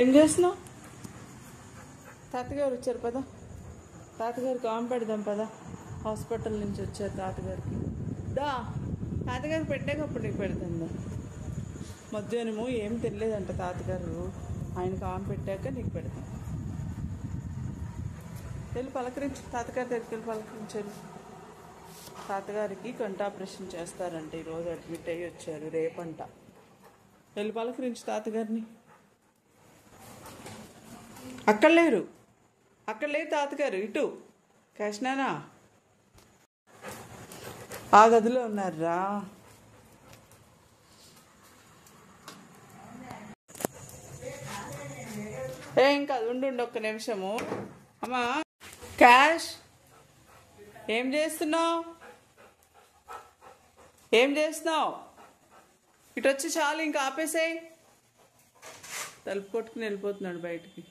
ఏం చేస్తున్నావు? తాతగారు వచ్చారు పదా, తాతగారికి ఆమె పెడదాం పదా. హాస్పిటల్ నుంచి వచ్చారు తాతగారికి. దా తాతగారికి పెట్టాకప్పుడు నీకు పెడతాందా. మధ్యాహ్నము ఏం తెలియదంట తాతగారు, ఆయనకు ఆమె పెట్టాక నీకు పెడతాం. వెళ్ళి పలకరించి, తాతగారి దగ్గరికి వెళ్ళి పలకరించారు. తాతగారికి కంటి ఆపరేషన్ చేస్తారంట, ఈరోజు అడ్మిట్ అయ్యి వచ్చారు, రేపంట. వెళ్ళి పలకరించి తాతగారిని. అక్కడ లేరు తాతగారు, ఇటు కృష్ణనా ఆ గదిలో ఉన్నారా. ఏం కాదు, ఉండు ఒక్క నిమిషము. అమ్మా క్యాష్, ఏం చేస్తున్నావు? ఇటు వచ్చి చాలు, ఇంకా ఆపేసేయి. తలుపు కొట్టుకుని వెళ్ళిపోతున్నాడు బయటికి.